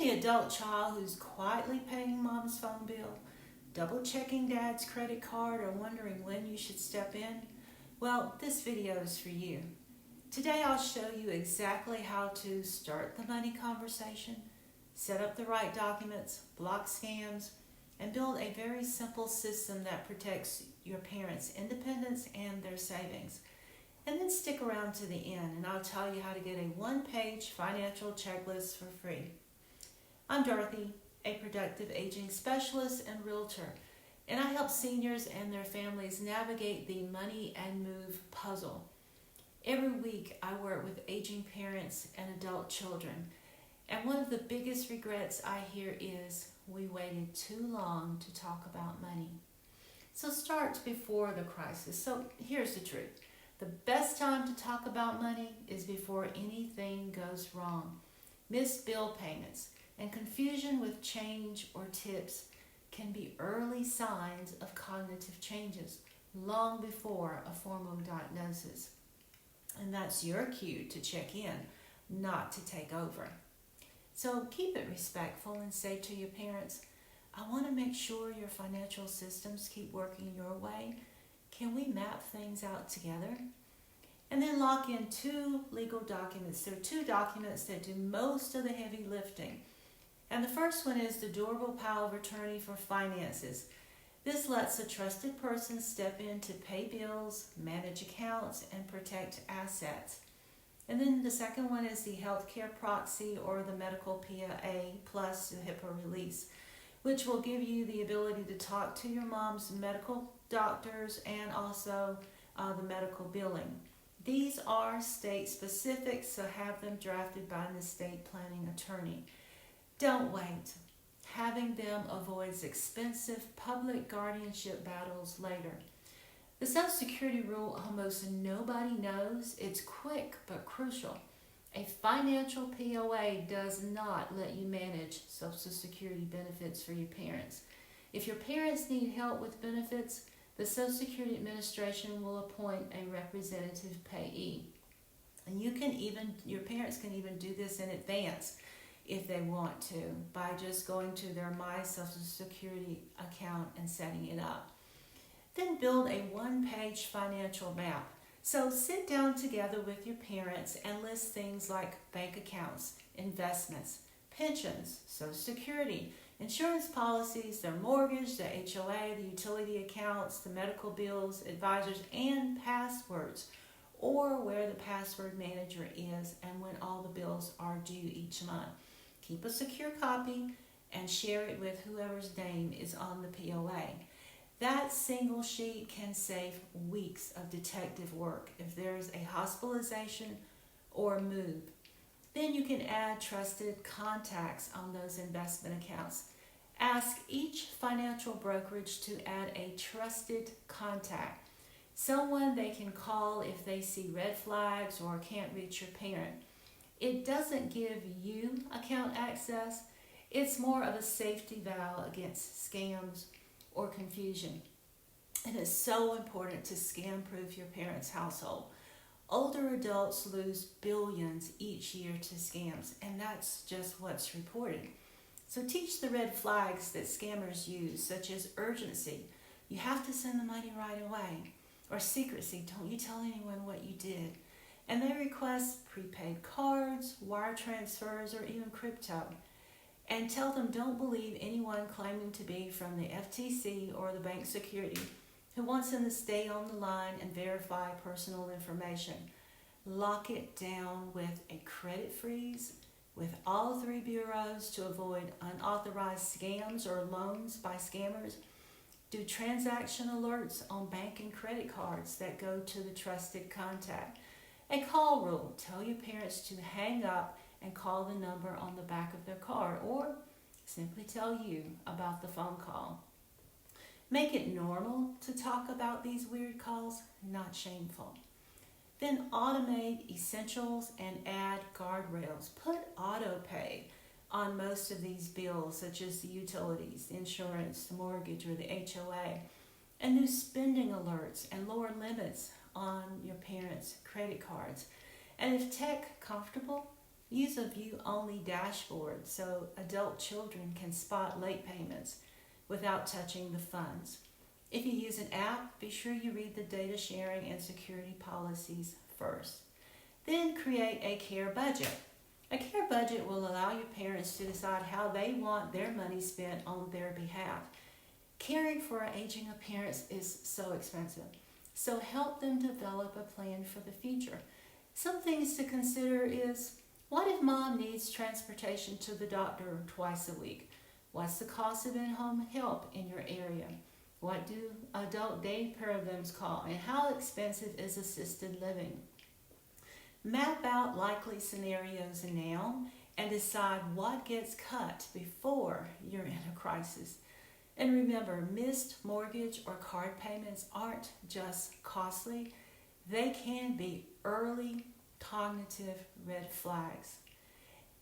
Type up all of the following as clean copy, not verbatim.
the adult child who's quietly paying mom's phone bill, double checking dad's credit card, or wondering when you should step in? Well, this video is for you. Today I'll show you exactly how to start the money conversation, set up the right documents, block scams, and build a very simple system that protects your parents' independence and their savings. And then stick around to the end and I'll tell you how to get a one-page financial checklist for free. I'm Dorothy, a productive aging specialist and realtor, and I help seniors and their families navigate the money and move puzzle. Every week I work with aging parents and adult children, and one of the biggest regrets I hear is we waited too long to talk about money. So start before the crisis. So here's the truth. The best time to talk about money is before anything goes wrong. Missed bill payments and confusion with change or tips can be early signs of cognitive changes long before a formal diagnosis. And that's your cue to check in, not to take over. So keep it respectful and say to your parents, I want to make sure your financial systems keep working your way. Can we map things out together? And then lock in two legal documents. There are two documents that do most of the heavy lifting. And the first one is the durable power of attorney for finances. This lets a trusted person step in to pay bills, manage accounts, and protect assets. And then the second one is the healthcare proxy or the medical Payee plus the HIPAA release, which will give you the ability to talk to your mom's medical doctors and also the medical billing. These are state specific, so have them drafted by an estate planning attorney. Don't wait. Having them avoids expensive public guardianship battles later. The Social Security rule almost nobody knows. It's quick but crucial. A financial POA does not let you manage Social Security benefits for your parents. If your parents need help with benefits, the Social Security Administration will appoint a representative payee. And your parents can even do this in advance if they want to, by just going to their My Social Security account and setting it up. Then build a one-page financial map. So sit down together with your parents and list things like bank accounts, investments, pensions, Social Security, insurance policies, their mortgage, the HOA, the utility accounts, the medical bills, advisors, and passwords, or where the password manager is and when all the bills are due each month. Keep a secure copy and share it with whoever's name is on the POA. That single sheet can save weeks of detective work if there's a hospitalization or move. Then you can add trusted contacts on those investment accounts. Ask each financial brokerage to add a trusted contact, someone they can call if they see red flags or can't reach your parent. It doesn't give you account access. It's more of a safety valve against scams or confusion. It is so important to scam-proof your parents' household. Older adults lose billions each year to scams, and that's just what's reported. So teach the red flags that scammers use, such as urgency. You have to send the money right away. Or secrecy. Don't you tell anyone what you did. And they request prepaid cards, wire transfers, or even crypto. And tell them don't believe anyone claiming to be from the FTC or the bank security who wants them to stay on the line and verify personal information. Lock it down with a credit freeze with all three bureaus to avoid unauthorized scams or loans by scammers. Do transaction alerts on bank and credit cards that go to the trusted contact. A call rule. Tell your parents to hang up and call the number on the back of their card, or simply tell you about the phone call. Make it normal to talk about these weird calls, not shameful. Then automate essentials and add guardrails. Put auto pay on most of these bills, such as the utilities, the insurance, the mortgage, or the HOA, and do spending alerts and lower limits on your parents' credit cards. And if tech comfortable, Use a view-only dashboard so adult children can spot late payments without touching the funds. If you use an app, be sure you read the data sharing and security policies first. Then create a care budget. A care budget will allow your parents to decide how they want their money spent on their behalf. Caring for aging parents is so expensive, so help them develop a plan for the future. Some things to consider is, what if mom needs transportation to the doctor twice a week? What's the cost of in-home help in your area? What do adult day programs cost? And how expensive is assisted living? Map out likely scenarios now and decide what gets cut before you're in a crisis. And remember, missed mortgage or card payments aren't just costly, they can be early cognitive red flags.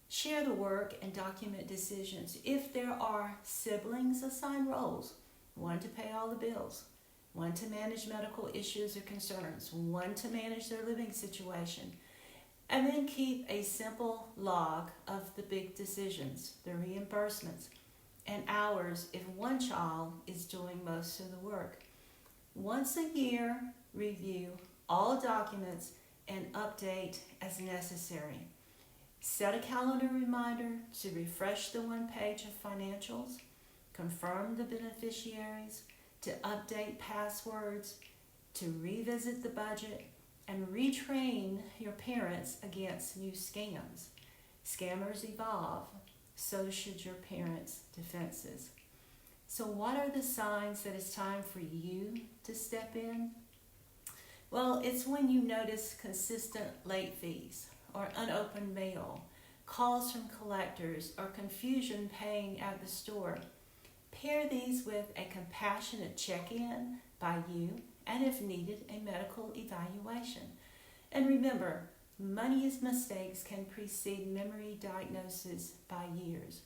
Share the work and document decisions. If there are siblings, assign roles. One to pay all the bills, one to manage medical issues or concerns, one to manage their living situation. And then keep a simple log of the big decisions, the reimbursements, and hours if one child is doing most of the work. Once a year, review all documents and update as necessary. Set a calendar reminder to refresh the one page of financials, confirm the beneficiaries, to update passwords, to revisit the budget, and retrain your parents against new scams. Scammers evolve, so should your parents' defenses. So what are the signs that it's time for you to step in? Well, it's when you notice consistent late fees or unopened mail, calls from collectors, or confusion paying at the store. Pair these with a compassionate check-in by you, and if needed, a medical evaluation. And remember, money mistakes can precede memory diagnosis by years.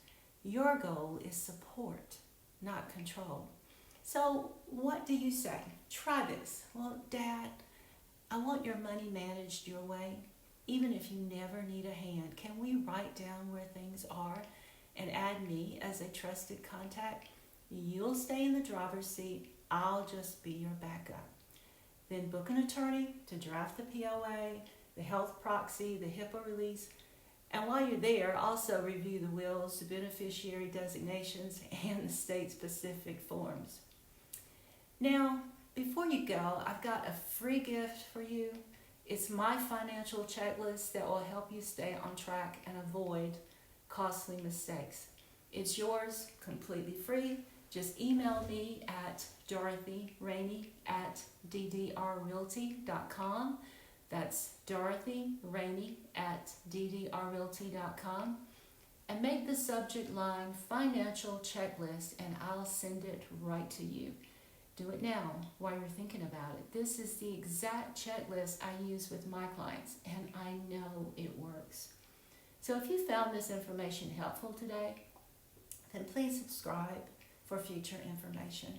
Your goal is support, not control. So what do you say? Try this. Well, Dad, I want your money managed your way. Even if you never need a hand, can we write down where things are and add me as a trusted contact? You'll stay in the driver's seat. I'll just be your backup. Then book an attorney to draft the POA, the health proxy, the HIPAA release. And while you're there, also review the wills, the beneficiary designations, and the state-specific forms. Now, before you go, I've got a free gift for you. It's my financial checklist that will help you stay on track and avoid costly mistakes. It's yours, completely free. Just email me at dorothyrainey@ddrrealty.com. That's dorothyrainey@ddrrealty.com. And make the subject line financial checklist, and I'll send it right to you. Do it now while you're thinking about it. This is the exact checklist I use with my clients, and I know it works. So if you found this information helpful today, then please subscribe for future information.